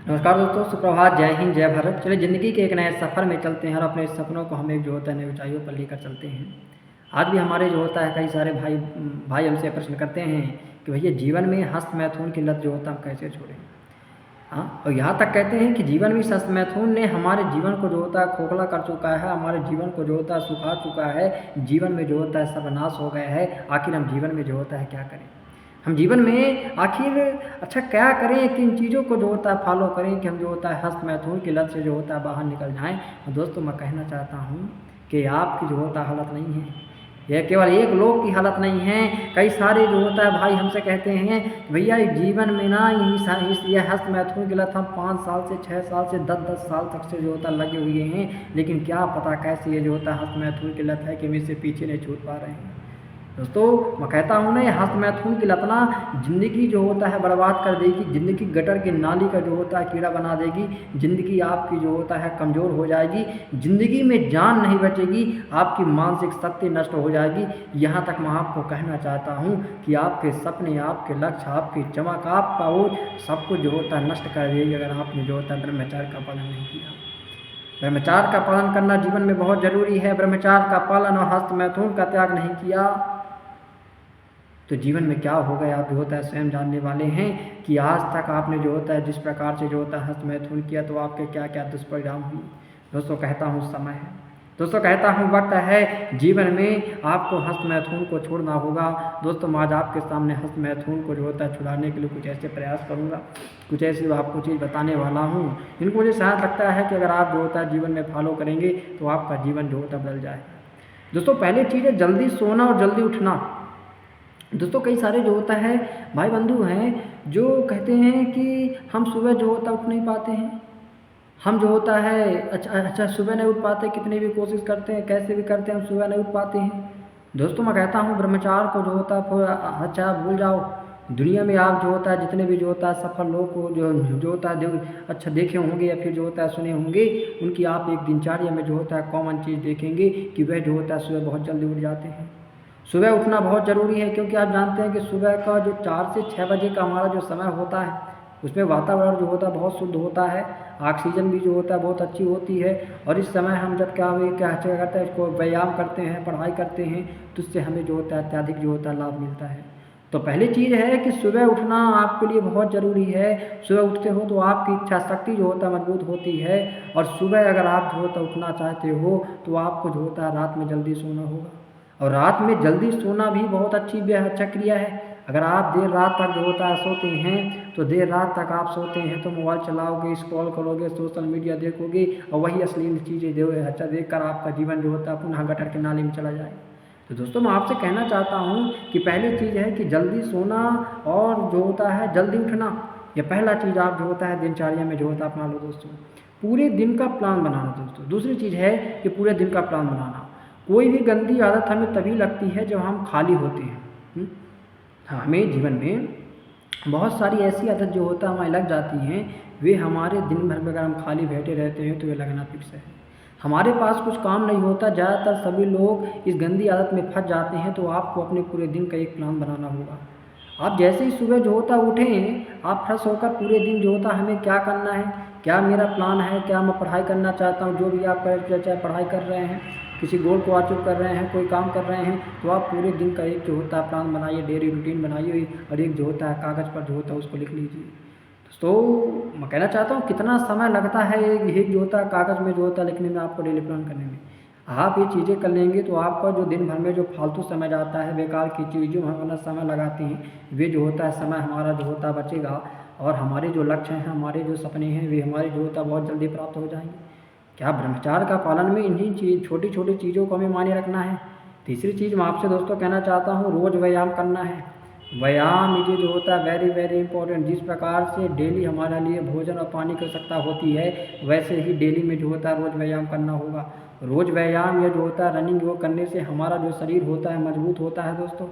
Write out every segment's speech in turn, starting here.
नमस्कार दोस्तों, सुप्रभात, जय हिंद, जय भारत। चलिए ज़िंदगी के एक नए सफ़र में चलते हैं और अपने सपनों को हम एक जो होता है नई ऊंचाइयों पर लेकर चलते हैं। आज भी हमारे जो होता है कई सारे भाई हमसे प्रश्न करते हैं कि भैया जीवन में हस्त मैथुन की लत जो होता है हम कैसे छोड़ें। हाँ, और यहाँ तक कहते हैं कि जीवन में इस हस्त मैथुन ने हमारे जीवन को जो होता है खोखला कर चुका है, हमारे जीवन को जो होता है सुखा चुका है, जीवन में जो होता है सर्वनाश हो गया है। आखिर हम जीवन में जो होता है क्या करें, हम जीवन में आखिर अच्छा क्या करें, किन चीज़ों को जो होता है फॉलो करें कि हम जो होता है हस्त मैथुन की लत से जो होता है बाहर निकल जाएं। और दोस्तों मैं कहना चाहता हूं कि आपकी जो होता है हालत नहीं है, यह केवल एक लोग की हालत नहीं है। कई सारे जो होता है भाई हमसे कहते हैं भैया जीवन में ना यह हस्त मैथुन की लत हम 5 साल से 6 साल से 10-10 साल तक से जो होता है लगे हुए हैं, लेकिन क्या पता कैसे ये जो होता है हस्त मैथुन की लत है कि हम इससे पीछे नहीं छूट पा रहे हैं। दोस्तों मैं कहता हूँ ना, ये हस्त मैथुन की लत ना ज़िंदगी जो होता है बर्बाद कर देगी, ज़िंदगी गटर की नाली का जो होता है कीड़ा बना देगी, ज़िंदगी आपकी जो होता है कमज़ोर हो जाएगी, ज़िंदगी में जान नहीं बचेगी, आपकी मानसिक शक्ति नष्ट हो जाएगी। यहाँ तक मैं आपको कहना चाहता हूँ कि आपके सपने, आपके लक्ष्य, आपकी चमक, आपका वो सब कुछ जो होता है नष्ट कर देगी अगर आपने जो होता है ब्रह्मचर्य का पालन नहीं किया। ब्रह्मचार्य का पालन करना जीवन में बहुत ज़रूरी है। ब्रह्मचार्य का पालन और हस्त मैथुन का त्याग नहीं किया तो जीवन में क्या हो गया आप जो होता है स्वयं जानने वाले हैं कि आज तक आपने जो होता है जिस प्रकार से जो होता है हस्त मैथुन किया तो आपके क्या क्या दुष्परिणाम हुए। दोस्तों कहता हूँ समय है, दोस्तों कहता हूँ वक्त है, जीवन में आपको हस्त मैथुन को छोड़ना होगा। दोस्तों मैं आज आपके सामने हस्त मैथुन को जो होता है छुड़ाने के लिए कुछ ऐसे प्रयास करूँगा, कुछ ऐसी आपको चीज़ बताने वाला हूँ इनको मुझे शायद लगता है कि अगर आप जो होता है जीवन में फॉलो करेंगे तो आपका जीवन जो होता है बदल जाएगा। दोस्तों पहली चीज़ है जल्दी सोना और जल्दी उठना। दोस्तों कई सारे जो होता है भाई बंधु हैं जो कहते हैं कि हम सुबह जो होता उठ नहीं पाते हैं, हम जो होता है अच्छा सुबह नहीं उठ पाते, कितनी भी कोशिश करते हैं कैसे भी करते हैं हम सुबह नहीं उठ पाते हैं। दोस्तों मैं कहता हूँ ब्रह्मचार्य को जो होता है अच्छा भूल जाओ। दुनिया में आप जो होता है जितने भी जो होता है सफल लोग को जो होता है अच्छा देखे होंगे या फिर जो होता है सुने होंगे, उनकी आप एक दिनचर्या में जो होता है कॉमन चीज़ देखेंगे कि वह जो होता है सुबह बहुत जल्दी उठ जाते हैं। सुबह उठना बहुत ज़रूरी है क्योंकि आप जानते हैं कि सुबह का जो 4 से 6 बजे का हमारा जो समय होता है उसमें वातावरण जो होता है बहुत शुद्ध होता है, ऑक्सीजन भी जो होता है बहुत अच्छी होती है। और इस समय हम जब क्या करते हैं, इसको व्यायाम करते हैं, पढ़ाई करते हैं, तो इससे हमें जो होता है अत्यधिक जो होता है लाभ मिलता है। तो पहली चीज़ है कि सुबह उठना आपके लिए बहुत ज़रूरी है। सुबह उठते हो तो आपकी इच्छा शक्ति जो होता है मजबूत होती है। और सुबह अगर आप जो होता है उठना चाहते हो तो आपको जो होता है रात में जल्दी सोना होगा। और रात में जल्दी सोना भी बहुत अच्छा क्रिया है। अगर आप देर रात तक जो होता है सोते हैं तो देर रात तक आप सोते हैं तो मोबाइल चलाओगे, स्क्रॉल करोगे, सोशल मीडिया देखोगे और वही अश्लील चीज़ें अच्छा देख कर आपका जीवन जो होता है पुनः गटर के नाले में चला जाए। तो दोस्तों मैं आपसे कहना चाहता हूँ कि पहली चीज़ है कि जल्दी सोना और जो होता है जल्दी उठना, यह पहला चीज़ आप जो होता है दिनचर्या में जो होता है अपना लो दोस्तों। पूरे दिन का प्लान बनाना दोस्तों। दूसरी चीज़ है कि पूरे दिन का प्लान बनाना। कोई भी गंदी आदत हमें तभी लगती है जब हम खाली होते हैं। हाँ, हमें जीवन में बहुत सारी ऐसी आदत जो होता है हमें लग जाती हैं, वे हमारे दिन भर में अगर हम खाली बैठे रहते हैं तो ये लगना फिक्स है। हमारे पास कुछ काम नहीं होता, ज़्यादातर सभी लोग इस गंदी आदत में फंस जाते हैं। तो आपको अपने पूरे दिन का एक प्लान बनाना होगा। आप जैसे ही सुबह जो होता उठें, आप फ्रेश होकर पूरे दिन जो होता हमें क्या करना है, क्या मेरा प्लान है, क्या मैं पढ़ाई करना चाहता हूँ, जो भी आप चाहे पढ़ाई कर रहे हैं, किसी गोल को अचीव कर रहे हैं, कोई काम कर रहे हैं, तो आप पूरे दिन का एक जो होता है प्लान बनाइए, डेली रूटीन बनाइए और एक जो होता है कागज़ पर जो होता है उसको लिख लीजिए। तो मैं कहना चाहता हूँ कितना समय लगता है एक जो होता है कागज़ में जो होता है लिखने में, आपको डेली प्लान करने में। आप ये चीज़ें कर लेंगे तो आपका जो दिन भर में जो फालतू समय जाता है, बेकार की चीज़ों में अपना समय लगाते हैं, वे जो होता है समय हमारा जो होता है बचेगा और हमारे जो लक्ष्य हैं, हमारे जो सपने हैं, वे हमारे जो होता है बहुत जल्दी प्राप्त हो जाएंगे। क्या ब्रह्मचार्य का पालन में इन्हीं छोटी छोटी चीज़ों को हमें माने रखना है। तीसरी चीज़ मैं आपसे दोस्तों कहना चाहता हूँ, रोज़ व्यायाम करना है। व्यायाम ये जो होता है वेरी वेरी इंपॉर्टेंट। जिस प्रकार से डेली हमारे लिए भोजन और पानी की आवश्यकता होती है, वैसे ही डेली में जो होता है रोज़ व्यायाम करना होगा। रोज़ व्यायाम या जो होता है रनिंग योग करने से हमारा जो शरीर होता है मजबूत होता है दोस्तों।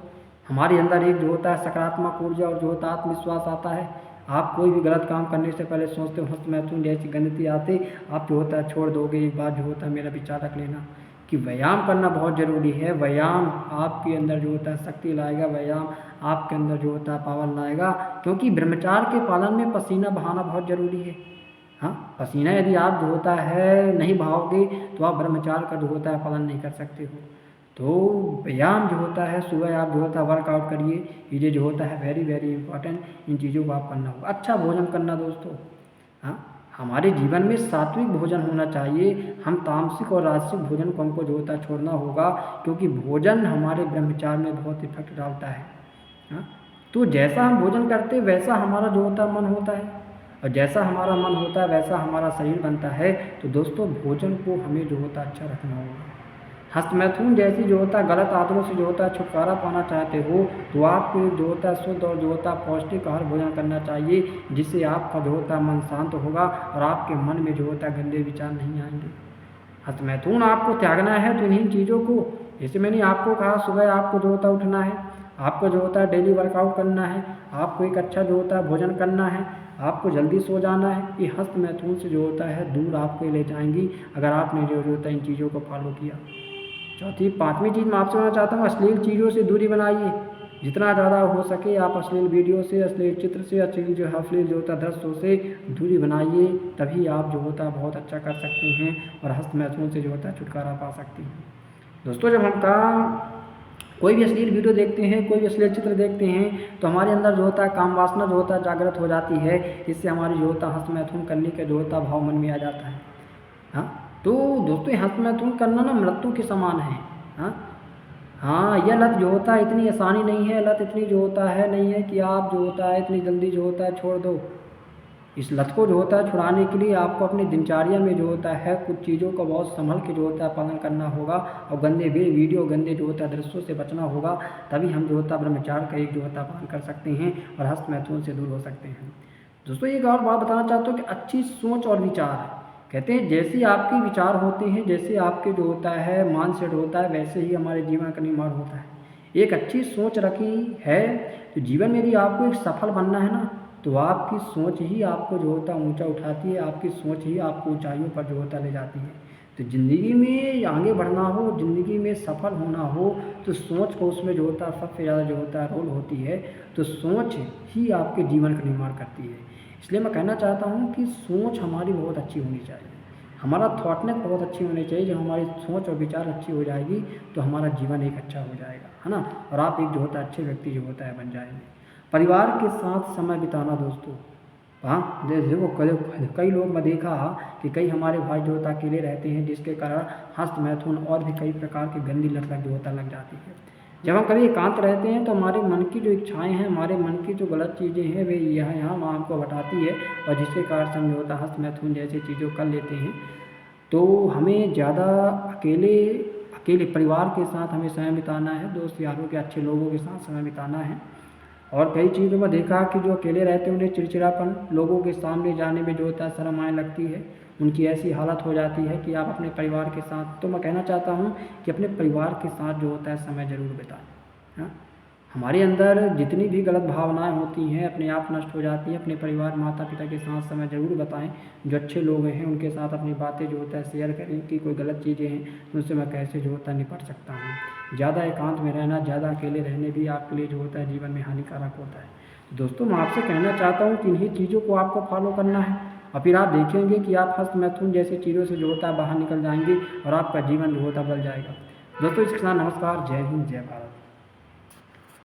हमारे अंदर एक जो होता है सकारात्मक ऊर्जा और जो होता है आत्मविश्वास आता है। आप कोई भी गलत काम करने से पहले सोचते हो हस्त मैथुन जैसी गंदगी आते, आप जो होता है छोड़ दोगे। एक बात जो होता है मेरा विचार रख लेना कि व्यायाम करना बहुत ज़रूरी है। व्यायाम आपके अंदर जो होता है शक्ति लाएगा, व्यायाम आपके अंदर जो होता है पावर लाएगा, क्योंकि ब्रह्मचार्य के पालन में पसीना बहाना बहुत ज़रूरी है। हाँ, पसीना यदि आप जो होता है नहीं बहाओगे तो आप ब्रह्मचार्य का जो होता है पालन नहीं कर सकते हो। तो व्यायाम जो होता है सुबह आप जो होता है वर्कआउट करिए, ये जो होता है वेरी वेरी इंपॉर्टेंट, इन चीज़ों को आप करना होगा। अच्छा भोजन करना दोस्तों, हाँ, हमारे जीवन में सात्विक भोजन होना चाहिए। हम तामसिक और राजसिक भोजन को हमको जो होता है छोड़ना होगा, क्योंकि भोजन हमारे ब्रह्मचार्य में बहुत इफेक्ट डालता है। हाँ, तो जैसा हम भोजन करते हैं वैसा हमारा जो होता है मन होता है, और जैसा हमारा मन होता है वैसा हमारा शरीर बनता है। तो दोस्तों भोजन को हमें जो होता है अच्छा रखना होगा। हस्तमैथुन जैसी जो होता है गलत आदतों से जो होता है छुटकारा पाना चाहते हो तो आपको जो होता है शुद्ध और जो होता है पौष्टिक आहार भोजन करना चाहिए, जिससे आपका जो होता है मन शांत होगा और आपके मन में जो होता है गंदे विचार नहीं आएंगे। हस्तमैथुन आपको त्यागना है तो इन्हीं चीज़ों को, जैसे मैंने आपको कहा सुबह आपको जो होता है उठना है, आपको जो होता है डेली वर्कआउट करना है, आपको एक अच्छा जो होता है भोजन करना है, आपको जल्दी सो जाना है, ये हस्तमैथुन से जो होता है दूर आपको ले जाएंगी अगर आपने जो होता है इन चीज़ों को फॉलो किया। पांचवी चीज़ मैं आपसे कहना चाहता हूँ, अश्लील चीज़ों से दूरी बनाइए। जितना ज़्यादा हो सके आप अश्लील वीडियो से, अश्लील चित्र से, अश्लील जो होता है दृश्यों से दूरी बनाइए, तभी आप जो होता है बहुत अच्छा कर सकते हैं और हस्तमैथुन से जो होता है छुटकारा पा सकते हैं। दोस्तों जब हम कोई भी अश्लील वीडियो देखते हैं, कोई भी अश्लील चित्र देखते हैं तो हमारे अंदर जो होता है काम वासना जो होता है जागृत हो जाती है। इससे हमारी जो होता है हस्तमैथुन करने का जो होता है भाव मन में आ जाता है। हाँ, तो दोस्तों हस्तमैथुन करना ना मृत्यु के समान है। हाँ हाँ, यह लत जो होता है इतनी आसानी नहीं है, लत इतनी जो होता है नहीं है कि आप जो होता है इतनी जल्दी जो होता है छोड़ दो। इस लत को जो होता है छुड़ाने के लिए आपको अपनी दिनचर्या में जो होता है कुछ चीज़ों का बहुत संभल के जो होता है पालन करना होगा और गंदे वीडियो गंदे जो होता है दृश्यों से बचना होगा। तभी हम जो होता है ब्रह्मचार्य का एक जो होता है पालन कर सकते हैं और हस्तमैथुन से दूर हो सकते हैं। दोस्तों एक और बात बताना चाहता हूँ कि अच्छी सोच और विचार, कहते हैं जैसे आपके विचार होते हैं, जैसे आपके जो होता है माइंड सेट होता है, वैसे ही हमारे जीवन का निर्माण होता है। एक अच्छी सोच रखी है तो जीवन में भी आपको एक सफल बनना है ना, तो आपकी सोच ही आपको जो होता है ऊंचा उठाती है, आपकी सोच ही आपको ऊंचाइयों पर जो होता ले जाती है। तो ज़िंदगी में आगे बढ़ना हो, ज़िंदगी में सफल होना हो तो सोच को उसमें जो होता है सबसे ज़्यादा जो होता है रोल होती है। तो सोच ही आपके जीवन का निर्माण करती है। इसलिए मैं कहना चाहता हूँ कि सोच हमारी बहुत अच्छी होनी चाहिए, हमारा थॉटनेस बहुत अच्छी होनी चाहिए। जब हमारी सोच और विचार अच्छी हो जाएगी तो हमारा जीवन एक अच्छा हो जाएगा, है ना, और आप एक जो होता है अच्छे व्यक्ति जो होता है बन जाएंगे। परिवार के साथ समय बिताना दोस्तों, हाँ देखो कई लोग मैं देखा कि कई हमारे भाई जो होता अकेले रहते हैं, जिसके कारण हस्तमैथुन और भी कई प्रकार की गंदी लत जो होता लग जाती है। जब हम कभी एकांत रहते हैं तो हमारे मन की जो इच्छाएं हैं, हमारे मन की जो गलत चीज़ें हैं वे यहाँ वहाँ हमको हटाती है, और जिसके कारण से हम जो होता है हस्तमैथुन जैसी चीज़ों कर लेते हैं। तो हमें ज़्यादा अकेले परिवार के साथ हमें समय बिताना है, दोस्त यारों के अच्छे लोगों के साथ समय बिताना है। और कई चीज़ों में देखा कि जो अकेले रहते हैं उन्हें चिड़चिड़ापन, लोगों के सामने जाने में जो होता है शर्म आने लगती है, उनकी ऐसी हालत हो जाती है कि आप अपने परिवार के साथ, तो मैं कहना चाहता हूँ कि अपने परिवार के साथ जो होता है समय ज़रूर बिताएं। हाँ, हमारे अंदर जितनी भी गलत भावनाएं होती हैं अपने आप नष्ट हो जाती हैं। अपने परिवार माता पिता के साथ समय ज़रूर बताएं, जो अच्छे लोग हैं उनके साथ अपनी बातें जो होता है शेयर करें कि कोई गलत चीज़ें हैं तो उनसे मैं कैसे जो होता है निपट सकता हूँ। ज़्यादा एकांत में रहना, ज़्यादा अकेले रहने भी आपके लिए जो होता है जीवन में हानिकारक होता है। दोस्तों मैं आपसे कहना चाहता हूँ कि इन्हीं चीज़ों को आपको फॉलो करना है और फिर आप देखेंगे कि आप हस्तमैथुन जैसी चीज़ों से जो होता है बाहर निकल जाएंगे और आपका जीवन जो होता बदल जाएगा। दोस्तों इसके साथ नमस्कार, जय हिंद, जय भारत।